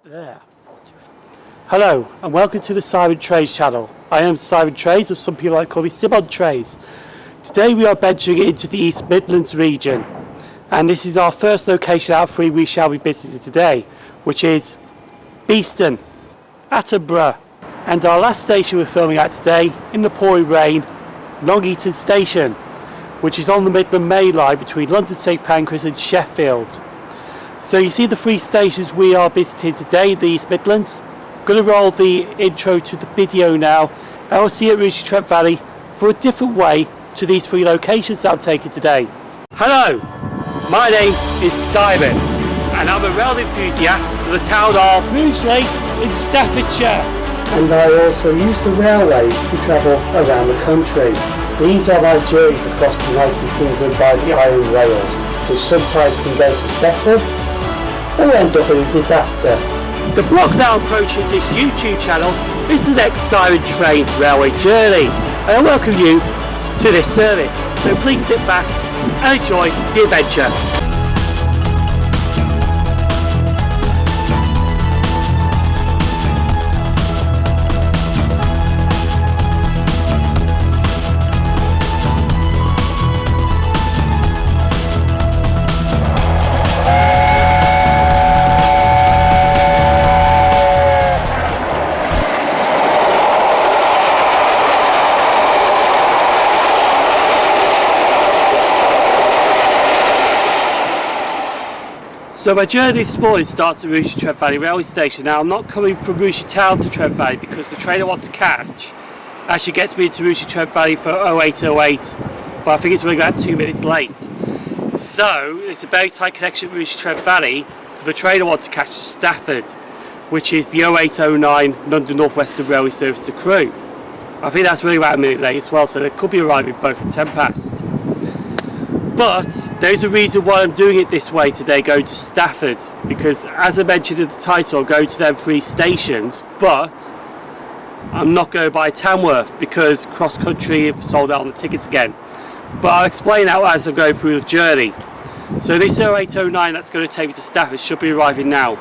There. Hello and welcome to the Sim0nTrains channel. I am Sim0nTrains, or some people like to call me Sim0nTrains. Today we are venturing into the East Midlands region, and this is our first location out of three we shall be visiting today, which is Beeston, Attenborough, and our last station we're filming at today, in the pouring rain, Eaton Station, which is on the Midland Main Line between London St Pancras and Sheffield. So you see the three stations we are visiting today in the East Midlands. I'm going to roll the intro to the video now, and I'll see you at Rugeley Valley for a different way to these three locations that I'm taking today. Hello, my name is Simon, and I'm a rail enthusiast for the town of Rugeley in Staffordshire. And I also use the railway to travel around the country. These are my journeys across the United Kingdom by the Iron Rails, which sometimes can go successful or end up in a disaster. The blog now approaching this YouTube channel is the next Sim0nTrains Railway Journey, and I welcome you to this service. So please sit back and enjoy the adventure. So my journey this morning starts at Rugeley-Trent Valley Railway Station. Now I'm not coming from Rugeley Town to Trent Valley because the train I want to catch actually gets me into Rugeley-Trent Valley for 0808, but I think it's running about 2 minutes late. So it's a very tight connection at Rugeley-Trent Valley for the train I want to catch to Stafford, which is the 0809 London Northwestern Railway Service to Crewe. I think that's running about a minute late as well, so they could be arriving both at 10 past. But there's a reason why I'm doing it this way today, going to Stafford, because as I mentioned in the title, I'm going to them three stations, but I'm not going by Tamworth because CrossCountry have sold out on the tickets again. But I'll explain that as I'm going through the journey. So this 0809 that's going to take me to Stafford should be arriving now.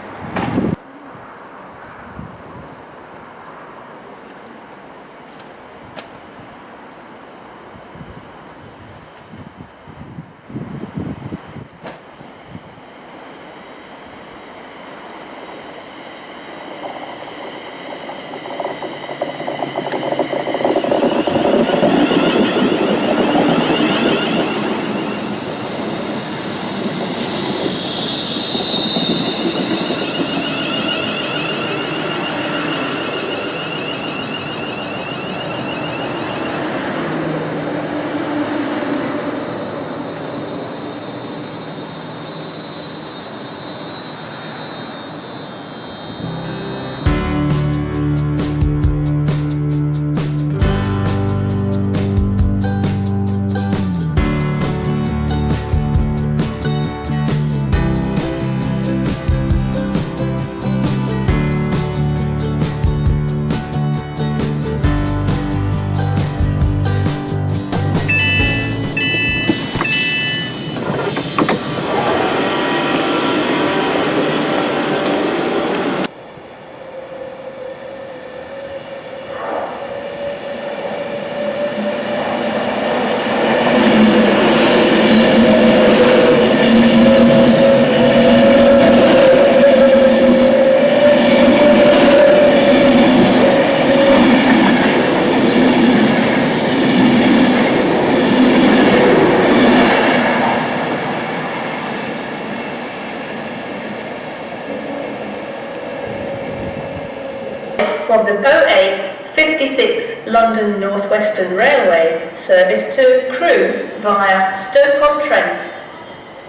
From the 0856 London Northwestern Railway service to Crewe via Stoke-on-Trent,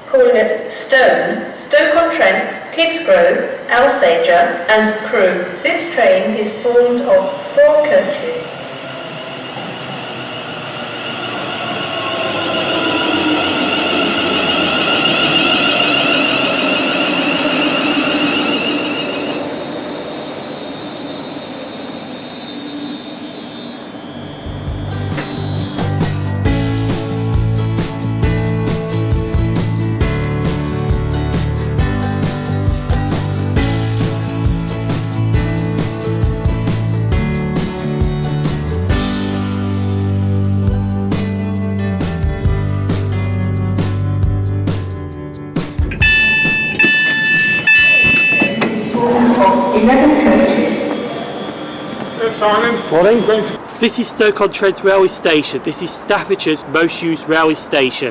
calling at Stone, Stoke-on-Trent, Kidsgrove, Alsager and Crewe. This train is formed of 4 coaches. 11 coaches. Simon. Morning. This is Stoke-on-Trent Railway Station. This is Staffordshire's most used railway station.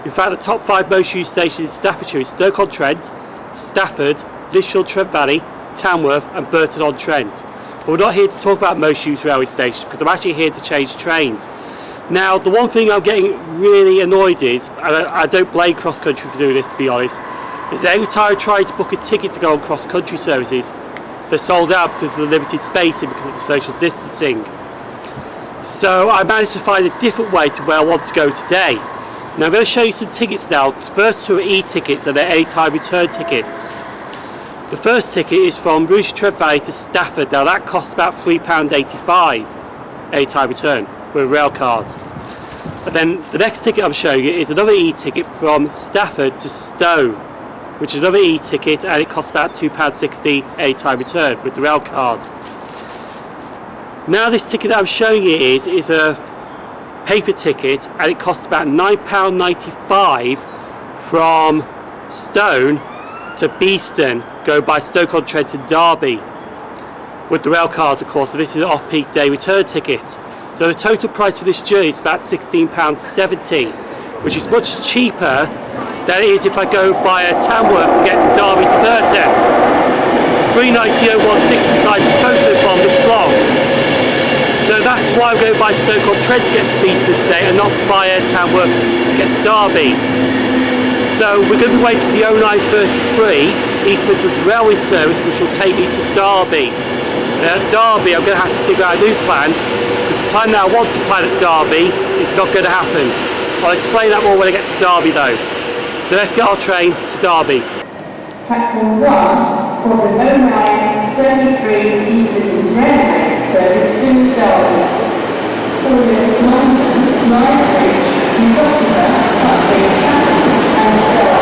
In fact, the top 5 most used stations in Staffordshire is Stoke-on-Trent, Stafford, Lichfield Trent Valley, Tamworth and Burton-on-Trent. But we're not here to talk about most used railway stations because I'm actually here to change trains. Now, the one thing I'm getting really annoyed is, and I don't blame CrossCountry for doing this to be honest, is that every time I try to book a ticket to go on CrossCountry services, they're sold out because of the limited spacing, because of the social distancing. So I managed to find a different way to where I want to go today. Now I'm going to show you some tickets now. The first 2 are e-tickets and they're anytime return tickets. The first ticket is from Rugeley Trent Valley to Stafford. Now that costs about £3.85 anytime return with a rail card. And then the next ticket I'm showing you is another e-ticket from Stafford to Stowe, which is another e-ticket and it costs about £2.60 anytime return with the rail card. Now this ticket that I'm showing you is a paper ticket and it costs about £9.95 from Stone to Beeston, going by Stoke-on-Trent and Derby with the rail cards of course. So this is an off-peak day return ticket. So the total price for this journey is about £16.70, which is much cheaper than it is if I go by a Tamworth to get to Derby to Burton. 390.016 decides to photo bomb this blog. So that's why I'm going by Stoke-on-Trent to get to Beeston today and not by a Tamworth to get to Derby. So we're going to be waiting for the 0933 East Midlands Railway Service, which will take me to Derby. At Derby I'm going to have to figure out a new plan, because the plan that I want to plan at Derby is not going to happen. I'll explain that more when I get to Derby though. So let's get our train to Derby. Platform 1 for the 0933 East Midlands Railway Service to Derby. For the London, Northwestern, Nottingham, Castle and Derby.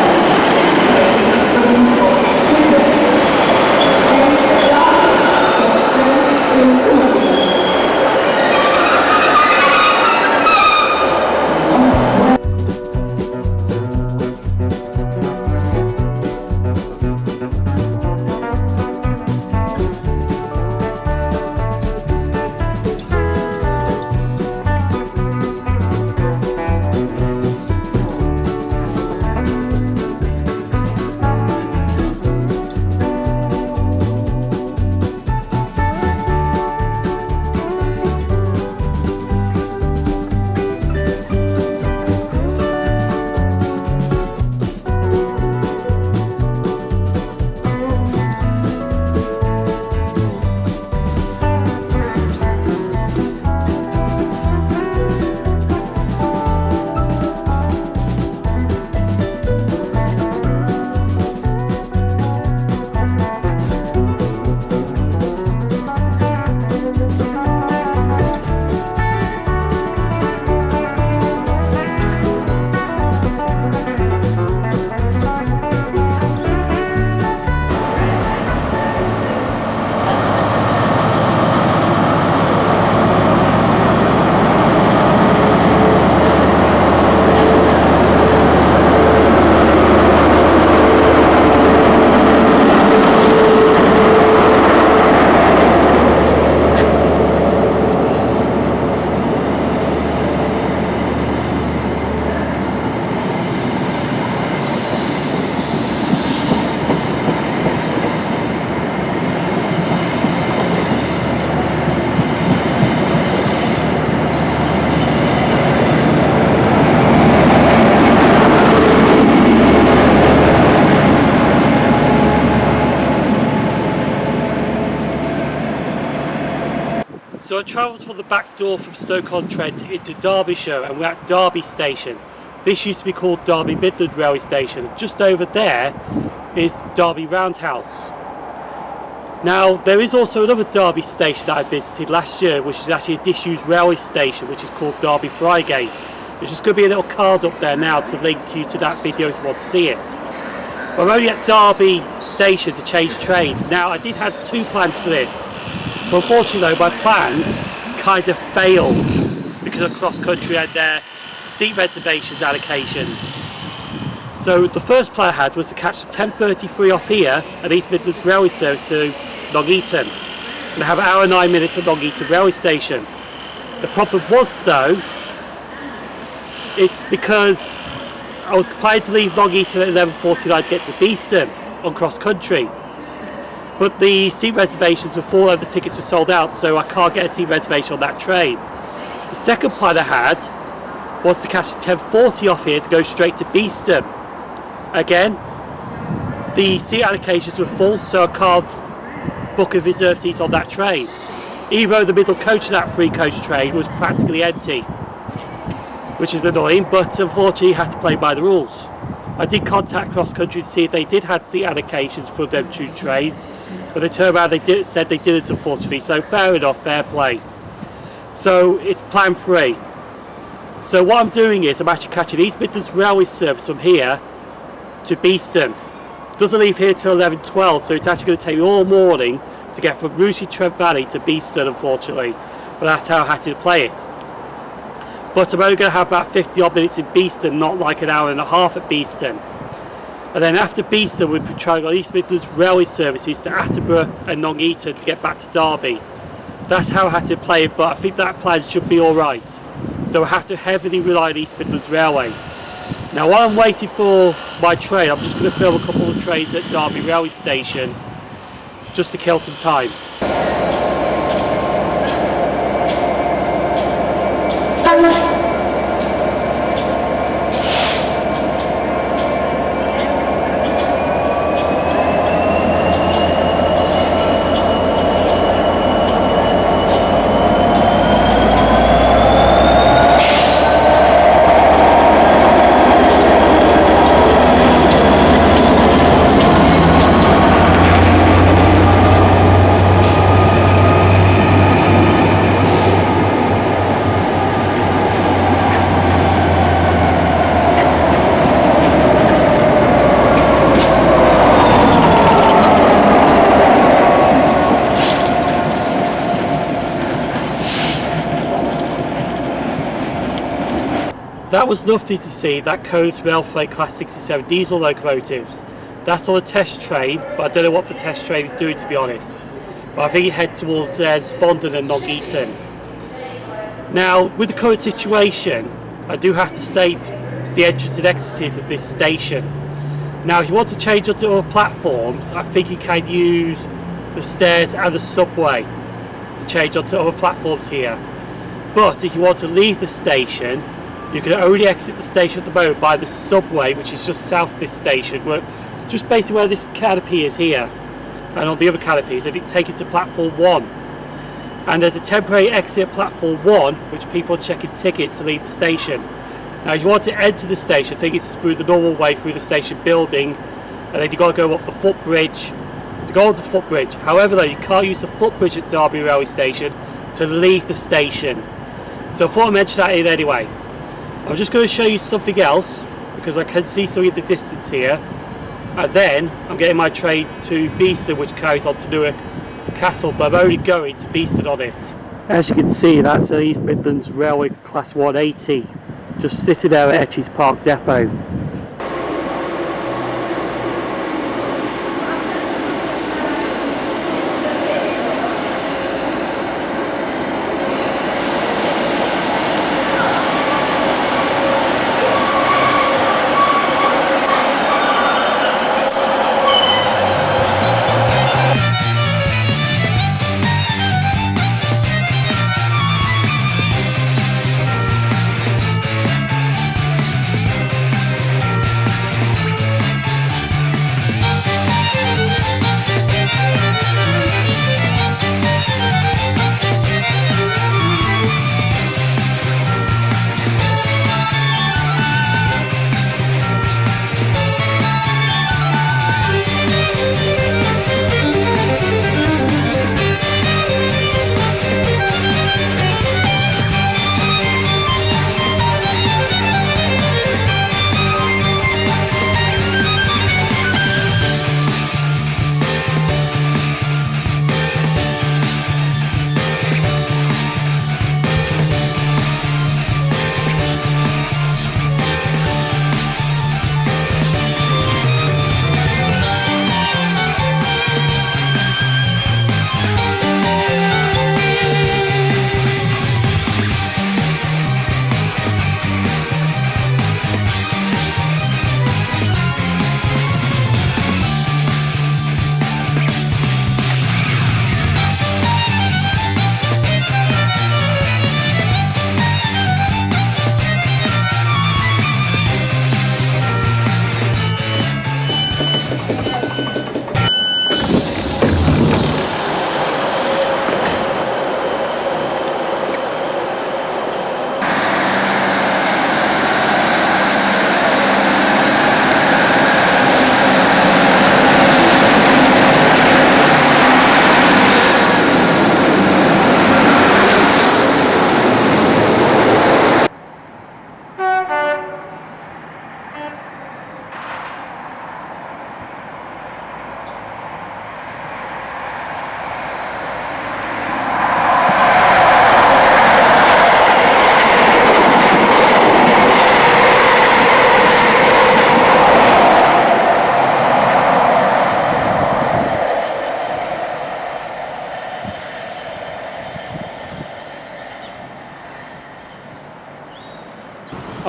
So I travelled from the back door from Stoke-on-Trent into Derbyshire and we're at Derby Station. This used to be called Derby Midland Railway Station. Just over there is Derby Roundhouse. Now there is also another Derby station that I visited last year, which is actually a disused railway station, which is called Derby Frygate. There's just going to be a little card up there now to link you to that video if you want to see it. But I'm only at Derby Station to change trains. Now I did have 2 plans for this. But unfortunately though, my plans kind of failed because of CrossCountry and their seat reservations allocations. So the first plan I had was to catch the 10:33 off here at East Midlands Railway Service to Eaton, and I have an hour and 9 minutes at Eaton railway station. The problem was though, it's because I was planning to leave Eaton at 11:49 to get to Beeston on cross-country, but the seat reservations were full and the tickets were sold out, so I can't get a seat reservation on that train. The second plan I had was to catch the 10:40 off here to go straight to Beeston. Again, the seat allocations were full, so I can't book a reserved seat on that train, even though the middle coach of that 3-coach train was practically empty, which is annoying, but unfortunately you have to play by the rules. I did contact CrossCountry to see if they did have seat allocations for them 2 trains, but they turned around and said they didn't, unfortunately, so fair enough, fair play. So it's plan 3. So what I'm doing is I'm actually catching East Midlands Railway Service from here to Beeston. It doesn't leave here till 11:12, so it's actually going to take me all morning to get from Rugeley Trent Valley to Beeston, unfortunately, but that's how I had to play it. But I'm only going to have about 50 odd minutes in Beeston, not like an hour and a half at Beeston. And then after Beeston we'll be trying on East Midlands Railway services to Attenborough and Eaton to get back to Derby. That's how I had to play it, but I think that plan should be alright. So I have to heavily rely on East Midlands Railway. Now while I'm waiting for my train, I'm just going to film a couple of trains at Derby Railway Station just to kill some time. That was lovely to see, that Cones Railway Class 67 diesel locomotives. That's on a test train, but I don't know what the test train is doing, to be honest. But I think it head towards Spondon and Eaton. Now, with the current situation, I do have to state the entrance and exits of this station. Now, if you want to change onto other platforms, I think you can use the stairs and the subway to change onto other platforms here. But if you want to leave the station, you can only exit the station at the moment by the subway, which is just south of this station, just basically where this canopy is here, and on the other canopies, and it takes you to platform 1. And there's a temporary exit at platform 1, which people are checking tickets to leave the station. Now, if you want to enter the station, I think it's through the normal way through the station building, and then you've got to go up the footbridge to go onto the footbridge. However, though, you can't use the footbridge at Derby Railway Station to leave the station. So I thought I'd mention that in anyway. I'm just going to show you something else, because I can see something in the distance here, and then I'm getting my train to Beeston, which carries on to Newark Castle, but I'm only going to Beeston on it. As you can see, that's an East Midlands Railway Class 180, just sitting there at Etches Park Depot.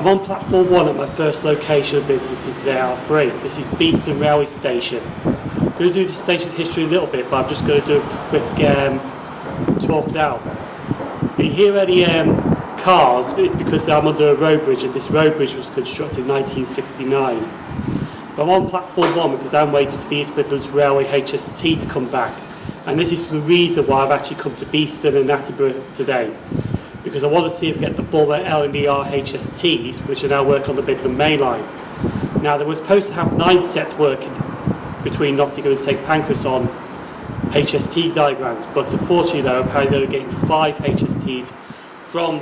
I'm on platform 1 at my first location of visiting today out of 3. This is Beeston Railway Station. I'm going to do the station history a little bit, but I'm just going to do a quick talk now. If you hear any cars, it's because I'm under a road bridge, and this road bridge was constructed in 1969. But I'm on platform 1 because I'm waiting for the East Midlands Railway HST to come back. And this is the reason why I've actually come to Beeston and Attenborough today. Because I want to see if I get the former LNER HSTs, which are now working on the Midland Main Line. Now, they were supposed to have 9 sets working between Nottingham and St Pancras on HST diagrams, but unfortunately though, apparently they were getting 5 HSTs from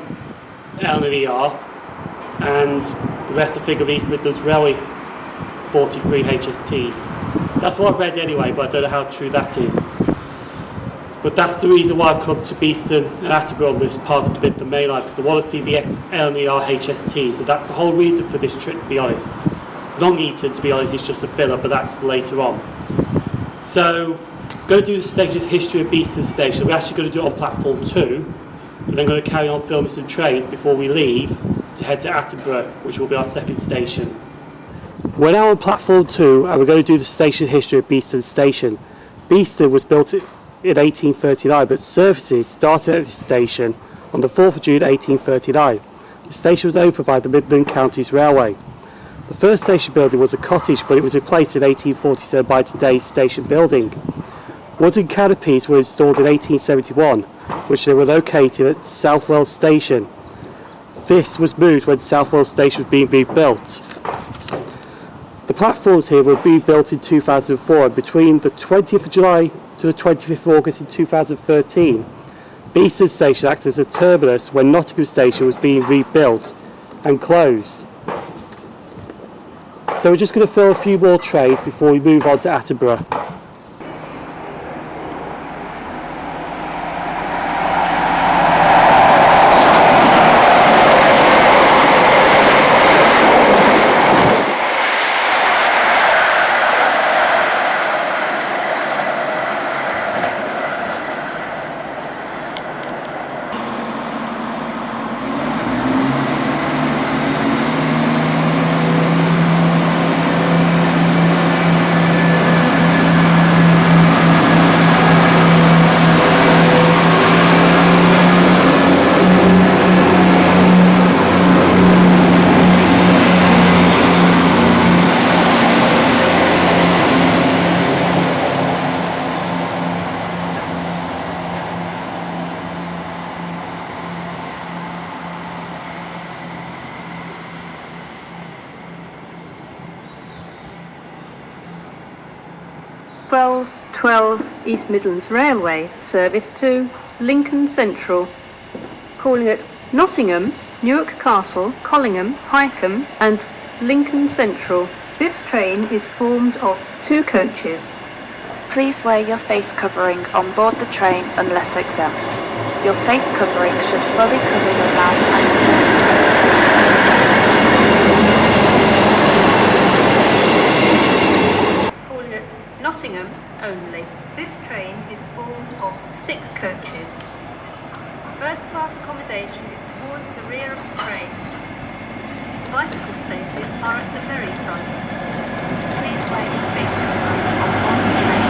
LNER, and the rest I think of East Midlands Railway 43 HSTs. That's what I've read anyway, but I don't know how true that is. But that's the reason why I've come to Beeston and Attenborough on this part of the Midland Main Line, because I want to see the Ex-LNER HST. So that's the whole reason for this trip, to be honest. Long-Eaton, to be honest, is just a filler, but that's later on. So, I'm going to do the station history of Beeston Station. We're actually going to do it on platform 2, and then going to carry on filming some trains before we leave to head to Attenborough, which will be our second station. We're now on platform 2, and we're going to do the station history of Beeston Station. Beeston was built in 1839, but services started at this station on the 4th of June 1839. The station was opened by the Midland Counties Railway. The first station building was a cottage, but it was replaced in 1847 by today's station building. Wooden canopies were installed in 1871, which they were located at Southwell Station. This was moved when Southwell Station was being rebuilt. The platforms here were rebuilt in 2004, and between the 20th of July to the 25th of August in 2013, Beeston Station acted as a terminus when Nottingham Station was being rebuilt and closed. So we're just going to fill a few more trains before we move on to Attenborough. East Midlands Railway, service to Lincoln Central, calling at Nottingham, Newark Castle, Collingham, Hykeham and Lincoln Central. This train is formed of 2 coaches. Please wear your face covering on board the train unless exempt. Your face covering should fully cover your mouth and nose. Calling at Nottingham only. This train is formed of 6 coaches. First class accommodation is towards the rear of the train. Bicycle spaces are at the very front. Please wear your face covering on board the train.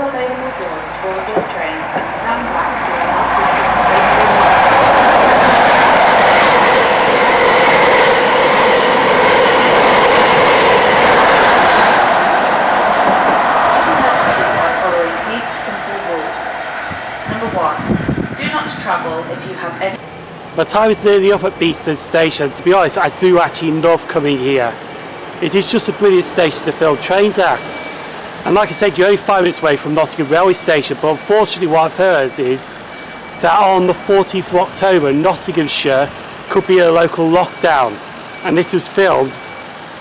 available doors to board your train and stand back to allow people to safely by following these simple rules. Number 1. Do not travel if you have any. My time is nearly up at Beeston Station. To be honest, I do actually love coming here. It is just a brilliant station to film trains at. And like I said, you're only 5 minutes away from Nottingham Railway Station, but unfortunately what I've heard is that on the 14th of October, Nottinghamshire could be a local lockdown. And this was filmed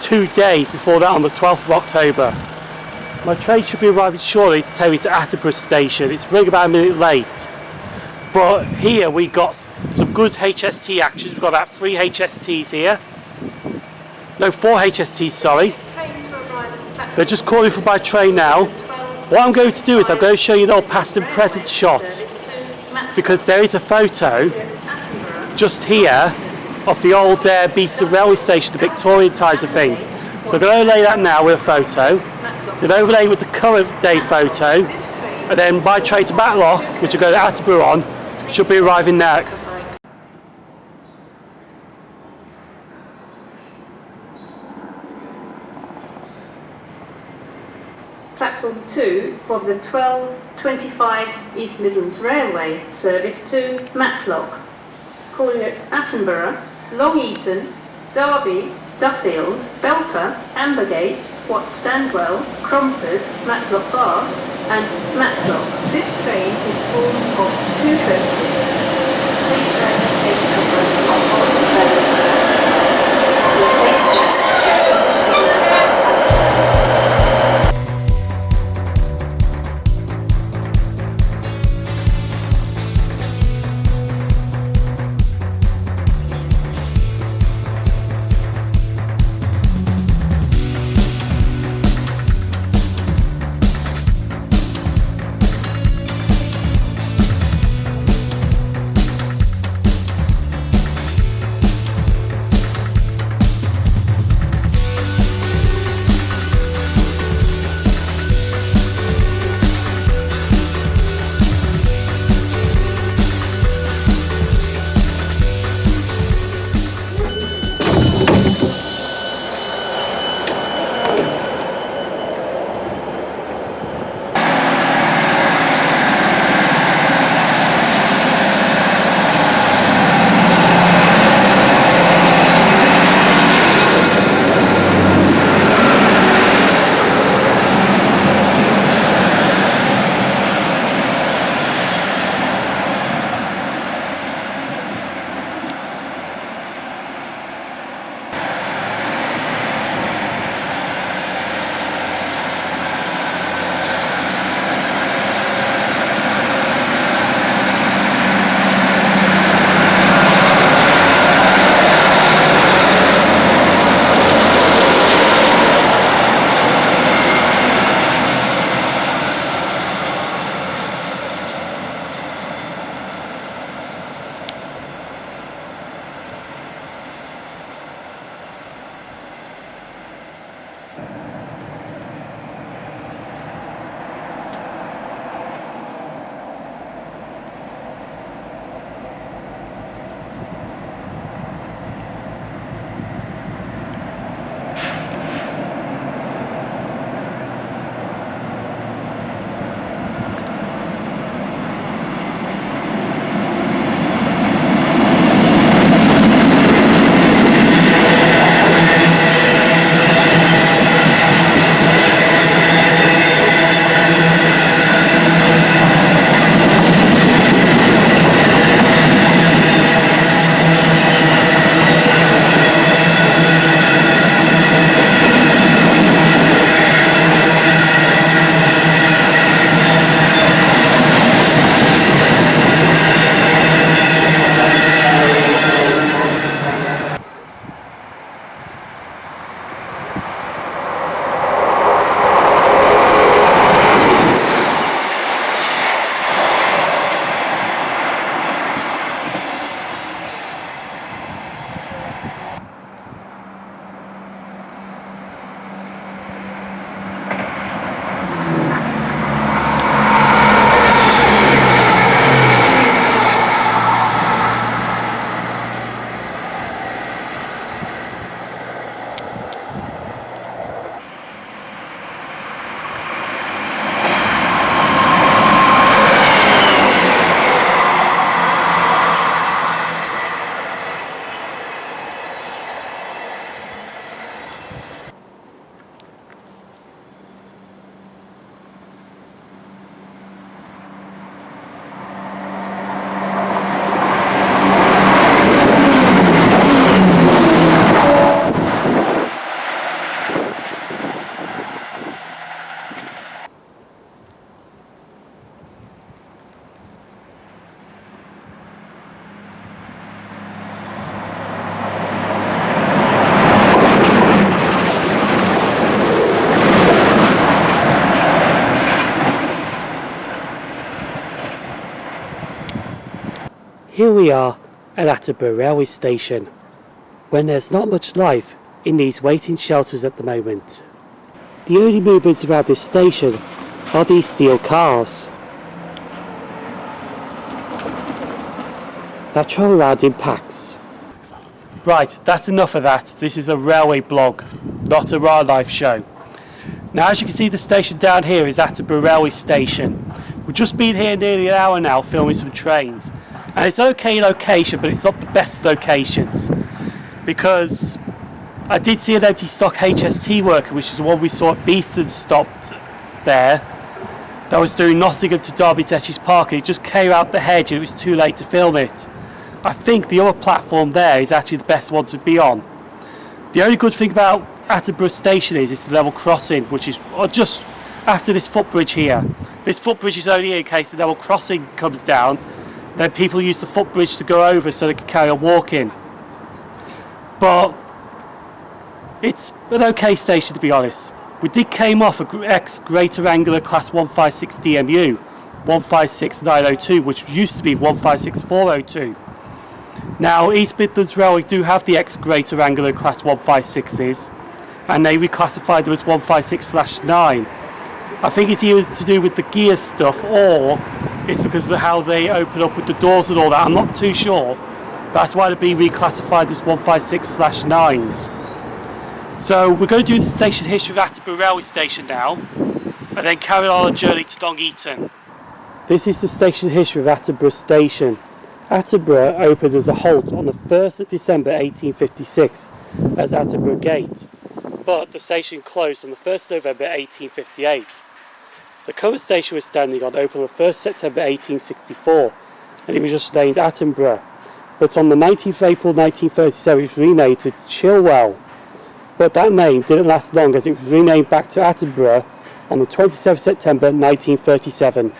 2 days before that on the 12th of October. My train should be arriving shortly to take me to Attenborough Station. It's running about a minute late. But here we got some good HST actions. We've got about 3 HSTs here. No, 4 HSTs, sorry. They're just calling for my train now. What I'm going to do is I'm going to show you the old past and present shots, because there is a photo just here of the old Beeston Railway Station, the Victorian times of thing. So I'm going to overlay that now with a photo, then overlay with the current day photo, and then my train to Matlock, which will go to Attenborough on, should be arriving next. Platform 2 for the 12:25 East Midlands Railway service to Matlock, calling at Attenborough, Long Eaton, Derby, Duffield, Belper, Ambergate, Wat Standwell, Cromford, Matlock Bar and Matlock. This train is formed of 2 coaches. Please turn the page number on board the train. Here we are at Attenborough Railway Station, when there's not much life in these waiting shelters at the moment. The only movements around this station are these steel cars that travel around in packs. Right, that's enough of that. This is a railway blog, not a wildlife show. Now, as you can see, the station down here is Attenborough Railway Station. We've just been here nearly an hour now filming some trains. And it's an okay location, but it's not the best locations. Because I did see an empty stock HST worker, which is the one we saw at Beeston stopped there, that was doing Nottingham to Derby's Etches Park, and it just came out the hedge and it was too late to film it. I think the other platform there is actually the best one to be on. The only good thing about Attenborough Station is it's the level crossing, which is just after this footbridge here. This footbridge is only in case the level crossing comes down, then people use the footbridge to go over so they can carry on walking. But it's an okay station, to be honest. We did came off a Ex-LNER Class 156 DMU, 156902, which used to be 156402. Now, East Midlands Railway do have the Ex-LNER Class 156s, and they reclassified them as 156/9. I think it's either to do with the gear stuff, or it's because of how they open up with the doors and all that. I'm not too sure. That's why they're being reclassified as 156/9s. So we're going to do the station history of Attenborough Railway Station now, and then carry on our journey to Eaton. This is the station history of Attenborough Station. Attenborough opened as a halt on the 1st of December 1856 as Attenborough Gate, but the station closed on the 1st of November 1858. The current station we're standing on opened on the 1st September 1864, and it was just named Attenborough, but on the 19th of April 1937 it was renamed to Chilwell. But that name didn't last long, as it was renamed back to Attenborough on the 27th of September 1937.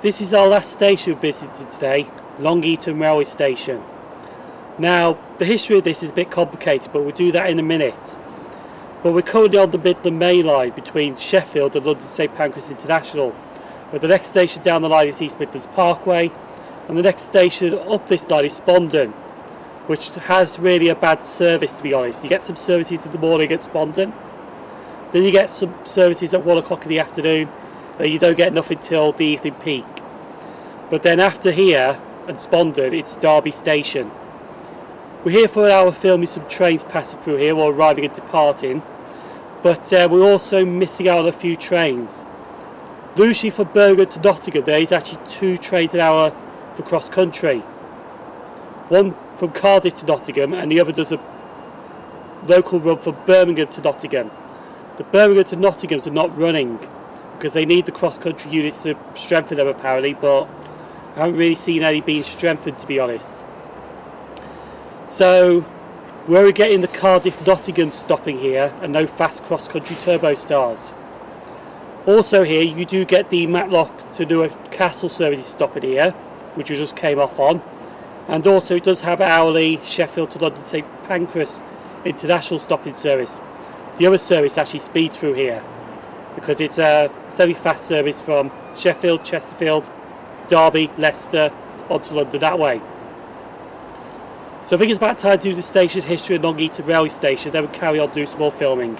This is our last station we visited today, Long Eaton Railway Station. Now, the history of this is a bit complicated, but we'll do that in a minute. But we're currently on the Midland Main Line between Sheffield and London St Pancras International, where the next station down the line is East Midlands Parkway, and the next station up this line is Spondon, which has really a bad service, to be honest. You get some services in the morning at Spondon, then you get some services at 1 o'clock in the afternoon, and you don't get nothing till the evening peak. But then after here and Spondon, it's Derby Station. We're here for an hour filming some trains passing through here or arriving and departing, but we're also missing out on a few trains. Usually from Birmingham to Nottingham there is actually 2 trains an hour for cross country. One from Cardiff to Nottingham and the other does a local run from Birmingham to Nottingham. The Birmingham to Nottinghams are not running because they need the cross country units to strengthen them apparently, but I haven't really seen any being strengthened, to be honest. So where we're getting the Cardiff Nottingham stopping here and no fast cross country turbo stars. Also here you do get the Matlock to Newark Castle services stopping here, which we just came off on, and also it does have hourly Sheffield to London St Pancras international stopping service. The other service actually speeds through here because it's a semi-fast service from Sheffield, Chesterfield, Derby, Leicester onto London that way. So I think it's about time to do the station's history of Long Eaton Railway Station, then we'll carry on do some more filming.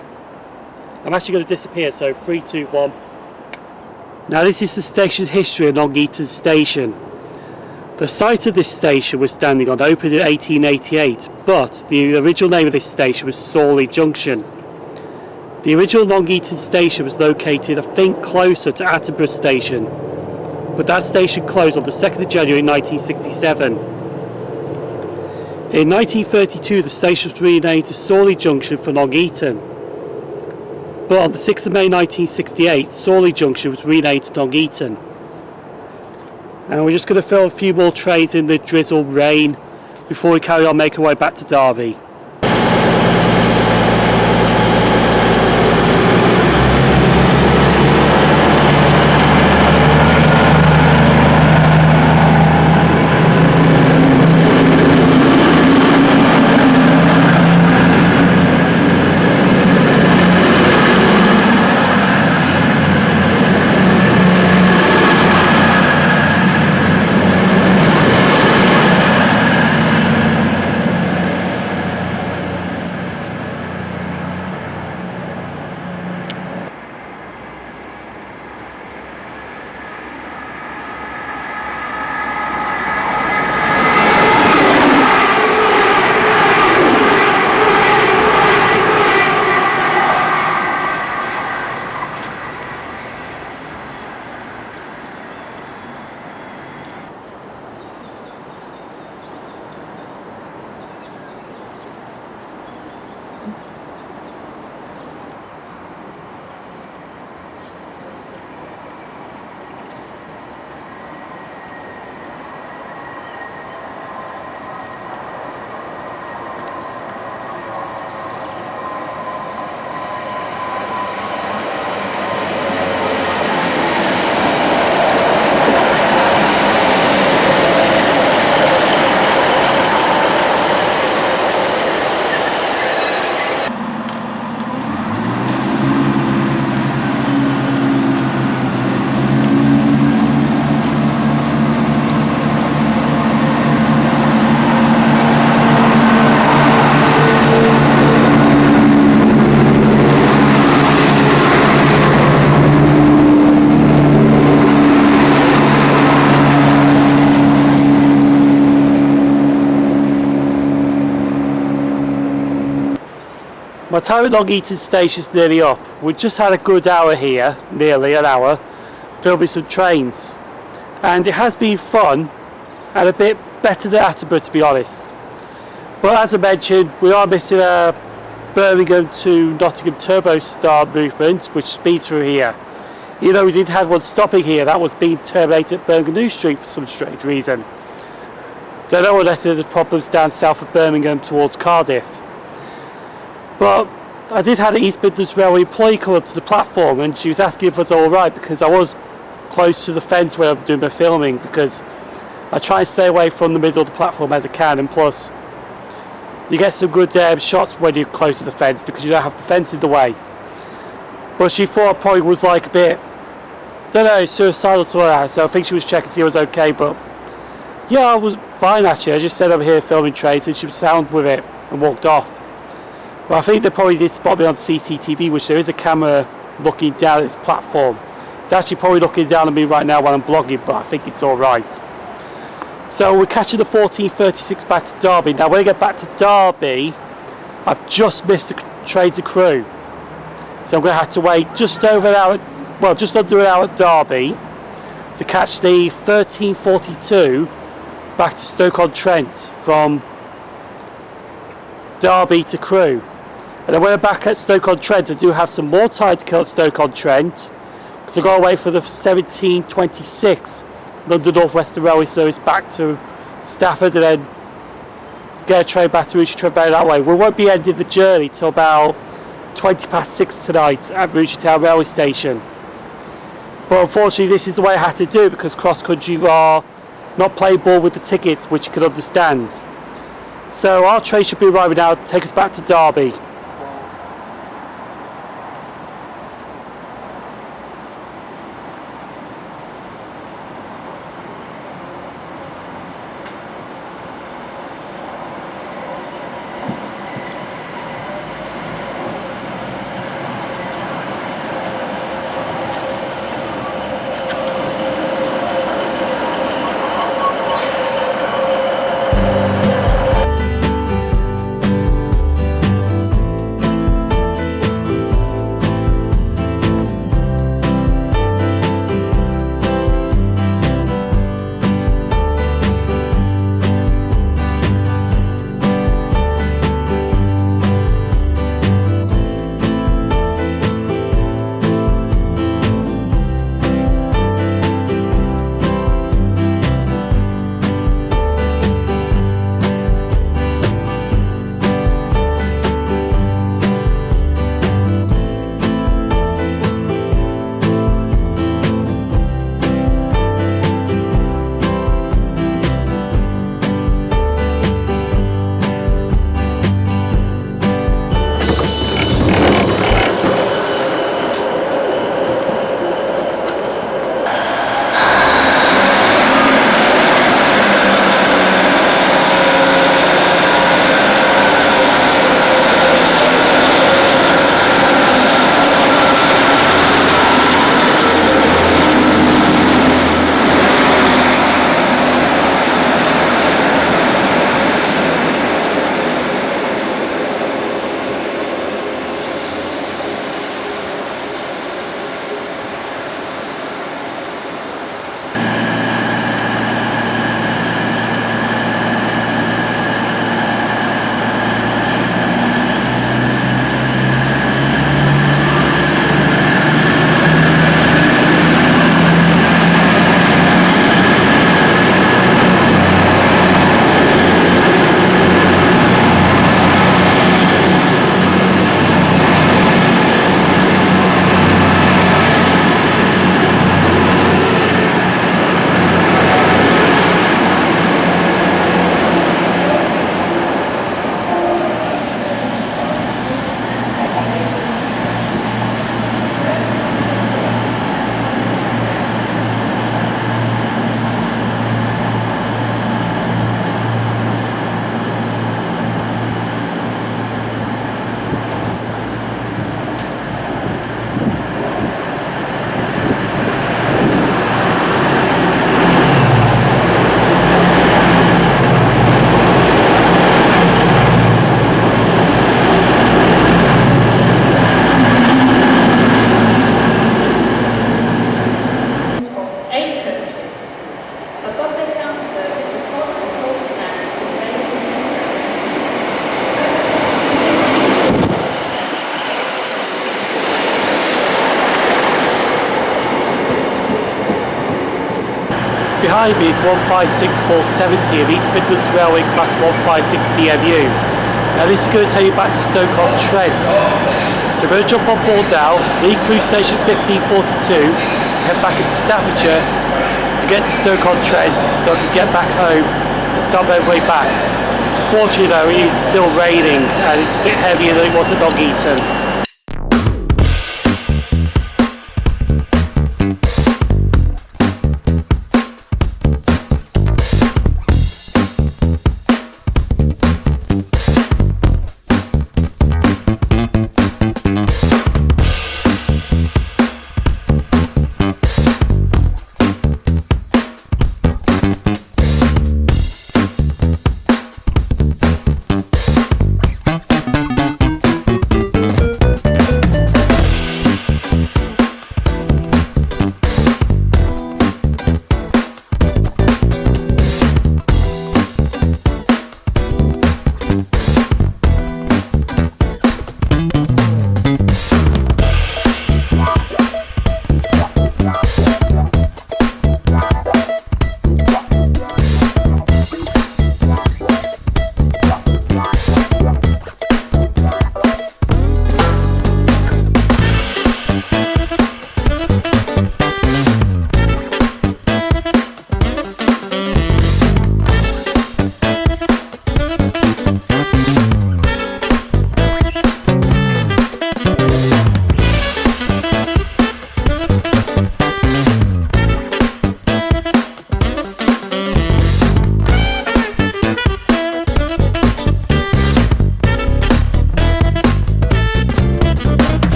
I'm actually going to disappear, so 3, 2, 1. Now this is the station's history of Long Eaton Station. The site of this station was standing on, opened in 1888, but the original name of this station was Sawley Junction. The original Long Eaton Station was located, I think, closer to Attenborough Station, but that station closed on the 2nd of January 1967. In 1932 the station was renamed to Sawley Junction for Long Eaton, but on the 6th of May 1968 Sawley Junction was renamed to Long Eaton. And we're just going to film a few more trains in the drizzle rain before we carry on making our way back to Derby. My time at Long Eaton Station is nearly up. We've just had a good hour here, nearly an hour, filming some trains. And it has been fun and a bit better than Attenborough, to be honest. But as I mentioned, we are missing a Birmingham to Nottingham turbo star movement, which speeds through here. You know, we did have one stopping here that was being terminated at Birmingham New Street for some strange reason. Don't know unless there's problems down south of Birmingham towards Cardiff. But I did have an East Midlands Railway employee come up to the platform and she was asking if it was alright because I was close to the fence where I'm doing my filming, because I try and stay away from the middle of the platform as I can, and plus you get some good shots when you're close to the fence because you don't have the fence in the way. But she thought I probably was like a bit, don't know, suicidal or something like that, so I think she was checking to see I was okay. But yeah, I was fine actually. I just said over here filming trains and she was sound with it and walked off. But I think they probably did spot me on CCTV, which there is a camera looking down at this platform. It's actually probably looking down at me right now while I'm blogging, but I think it's alright. So we're catching the 14:36 back to Derby. Now when I get back to Derby, I've just missed the train to Crewe. So I'm going to have to wait just over an hour, well just under an hour at Derby to catch the 13:42 back to Stoke-on-Trent from Derby to Crewe. And then when I'm back at Stoke-on-Trent, I do have some more time to kill at Stoke-on-Trent because I've got to wait for the 17:26 London Northwestern Railway Service back to Stafford and then get a train back to Rugeley that way. We won't be ending the journey till about 6:20 tonight at Rugeley Town Railway Station. But unfortunately this is the way I had to do it because CrossCountry are not playing ball with the tickets, which you can understand. So our train should be arriving now to take us back to Derby. Behind me is 156470 of East Midlands Railway Class 156 DMU. Now this is going to take you back to Stoke-on-Trent. So we're going to jump on board now, leave Crewe Station 1542, to head back into Staffordshire to get to Stoke-on-Trent so I can get back home and start my way back. Fortunately though, it is still raining and it's a bit heavier than it was at Long Eaton.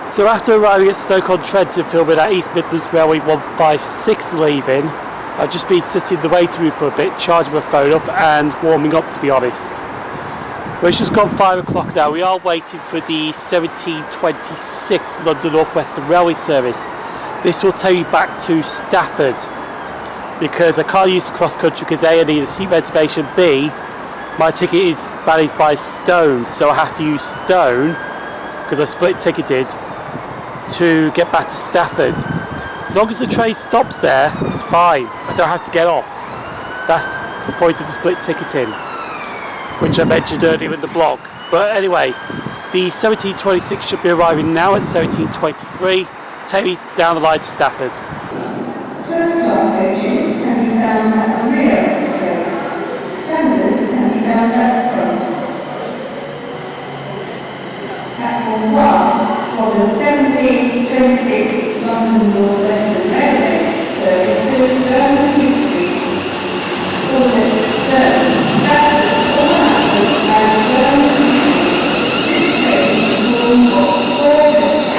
So after arriving at Stoke-on-Trent and filming at East Midlands Railway 156 leaving, I've just been sitting in the waiting room for a bit, charging my phone up and warming up, to be honest. But it's just gone 5 o'clock now. We are waiting for the 1726 London Northwestern Railway Service. This will take me back to Stafford because I can't use the cross-country because A, I need a seat reservation, B, my ticket is managed by Stone, so I have to use Stone because I split ticketed to get back to Stafford. As long as the train stops there, it's fine. I don't have to get off. That's the point of the split ticketing, which I mentioned earlier in the blog. But anyway, the 1726 should be arriving now at 1723 to take me down the line to Stafford. First class coaches can be found at the rear of the train. Standard can be found at the front. Platform 1 for the 1726 London Northwestern Railway service to Nottingham Street, Stafford, or Stafford and Nottingham Street. This train is moving for 4 minutes.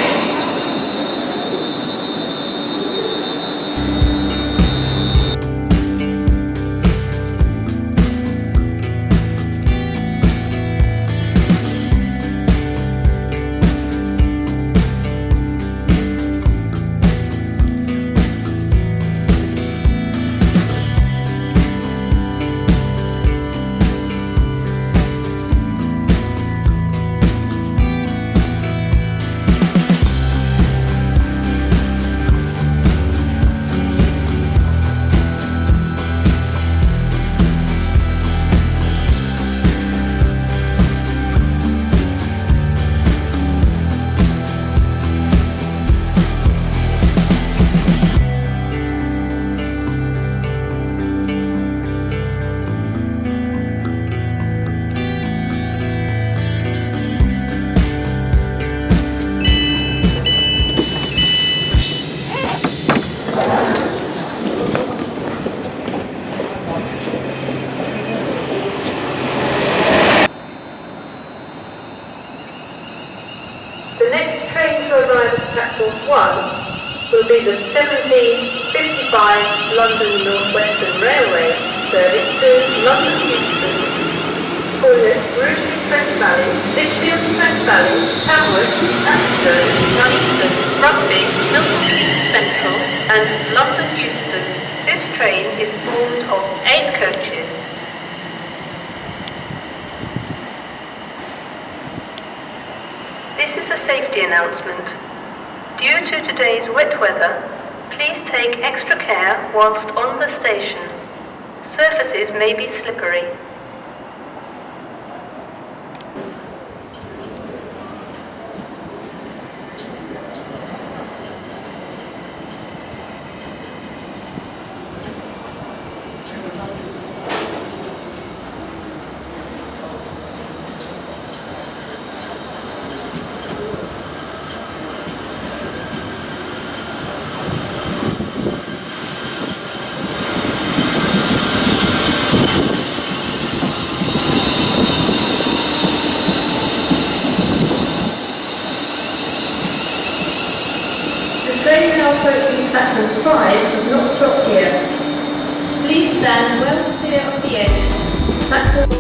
will be the 1755 London Northwestern Railway service to London Euston, calling at Rugeley Trent Valley, Lichfield Trent Valley, Tamworth, Attenborough, Nuneaton, Rugby, Milton Keynes Central and London Euston. This train is formed of 8 coaches. This is a safety announcement. Due to today's wet weather, please take extra care whilst on the station. Surfaces may be slippery. Platform 5 does not stop here. Please stand well clear of the edge. Platform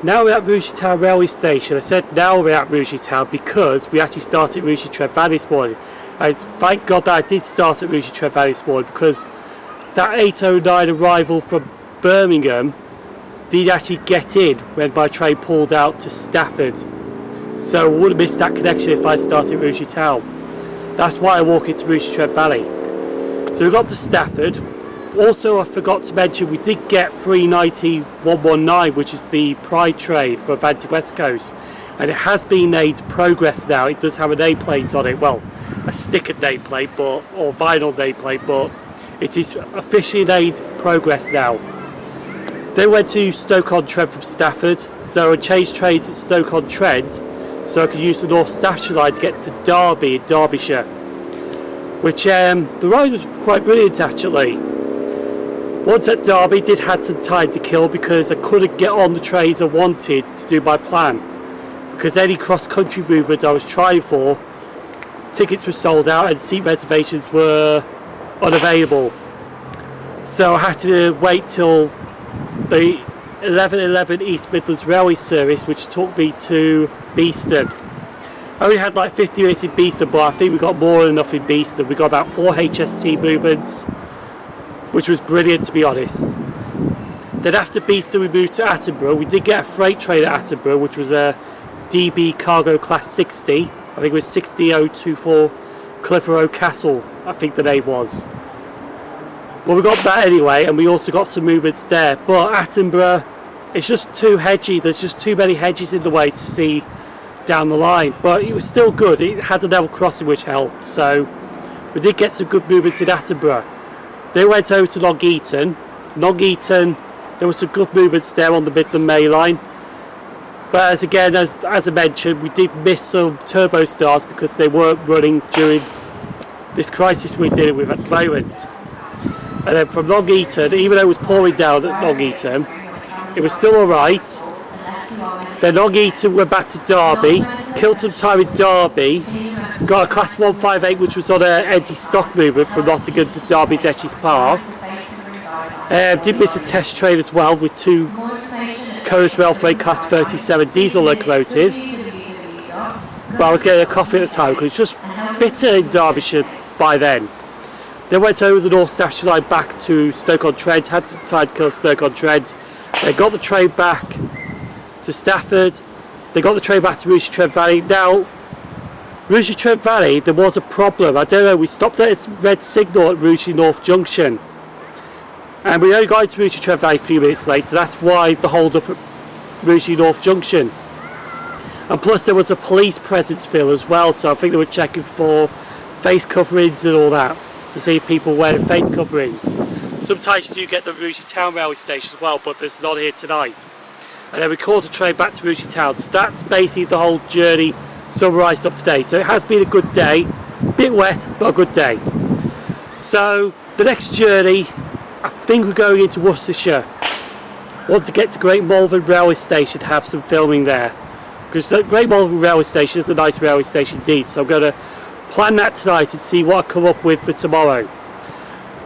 now we're at Rugeley Town Railway Station. I said now we're at Rugeley Town because we actually started at Rugeley-Trent Valley this morning. And thank God that I did start at Rugeley-Trent Valley this morning, because that 8:09 arrival from Birmingham did actually get in when my train pulled out to Stafford. So I would have missed that connection if I started at Rugeley Town. That's why I walk into Rugeley-Trent Valley. So we got to Stafford. Also, I forgot to mention we did get 390-119, which is the Pride train for Atlantic West Coast, and it has been made progress now. It does have a nameplate on it, well, a stickered nameplate, or vinyl nameplate, but it is officially made progress now. They went to Stoke-on-Trent from Stafford, so I changed trains at Stoke-on-Trent so I could use the North Staffordshire line to get to Derby in Derbyshire, which the ride was quite brilliant actually. Once at Derby, did have some time to kill because I couldn't get on the trains I wanted to do my plan, because any cross-country movement I was trying for, tickets were sold out and seat reservations were unavailable. So I had to wait till the 11:11 East Midlands Railway Service, which took me to Beeston. I only had like 50 minutes in Beeston, but I think we got more than enough in Beeston. We got about 4 HST movements, which was brilliant to be honest. Then after Beeston we moved to Attenborough. We did get a freight train at Attenborough, which was a DB Cargo Class 60. I think it was 60024 Clitheroe Castle, I think the name was. Well, we got that anyway, and we also got some movements there. But Attenborough, it's just too hedgy. There's just too many hedges in the way to see down the line. But it was still good. It had a level crossing which helped. So we did get some good movements in Attenborough. They went over to Long Eaton. Long Eaton, there were some good movements there on the Midland Main Line. But as I mentioned, we did miss some turbo stars because they weren't running during this crisis we're dealing with at the moment. And then from Long Eaton, even though it was pouring down at Long Eaton, it was still alright. Then Long Eaton went back to Derby, killed some time in Derby, got a Class 158 which was on an empty stock movement from Nottingham to Derby's Etches Park. Did miss a test train as well with 2 Coast Rail Freight Class 37 diesel locomotives. But I was getting a coffee at the time because it was just bitter in Derbyshire by then. They went over the North Staffordshire line back to Stoke-on-Trent, had some time to kill Stoke-on-Trent. They got the train back to Stafford. They got the train back to Rugeley-Trent Valley. Now, Rugeley-Trent Valley, there was a problem. I don't know, we stopped at a red signal at Rugeley North Junction. And we only got into Rugeley-Trent Valley a few minutes late, so that's why the hold up at Rugeley North Junction. And plus there was a police presence feel as well, so I think they were checking for face coverings and all that, to see people wearing face coverings. Sometimes you do get the Rugeley Town Railway Station as well, but there's none here tonight. And then we caught a train back to Rugeley Town, so that's basically the whole journey summarised up today. So it has been a good day, a bit wet, but a good day. So the next journey, I think we're going into Worcestershire. Want to get to Great Malvern Railway Station to have some filming there, because the Great Malvern Railway Station is a nice railway station indeed. So I'm going to plan that tonight and see what I come up with for tomorrow.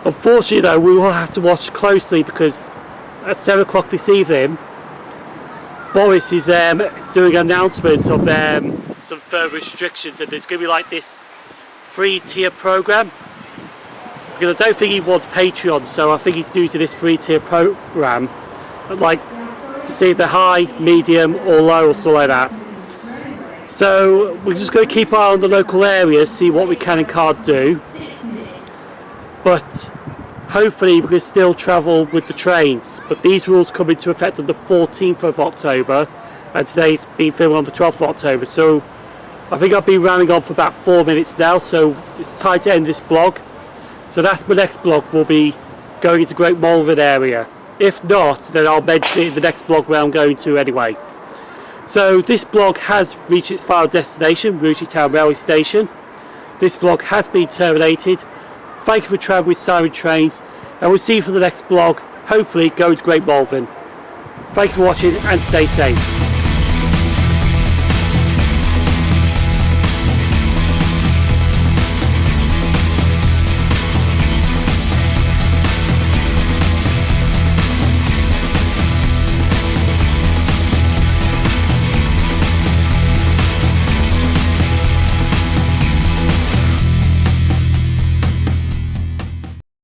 Unfortunately though, we will have to watch closely because at 7 o'clock this evening Boris is doing an announcement of some further restrictions, and there's going to be like this 3-tier programme, because I don't think he wants Patreon, so I think he's new to this 3-tier programme, like to see the high, medium or low or something like that. So we're just going to keep an eye on the local areas, see what we can and can't do, but hopefully we can still travel with the trains. But these rules come into effect on the 14th of October, and today's been filmed on the 12th of October, so I think I've been rambling on for about 4 minutes now, so it's time to end this blog. So that's my next blog, will be going into Great Malvern area. If not, then I'll mention it in the next blog where I'm going to anyway. So this blog has reached its final destination, Rugeley Town Railway Station. This blog has been terminated. Thank you for travelling with Sim0nTrains, and we'll see you for the next blog, hopefully going to Great Malvern. Thank you for watching and stay safe.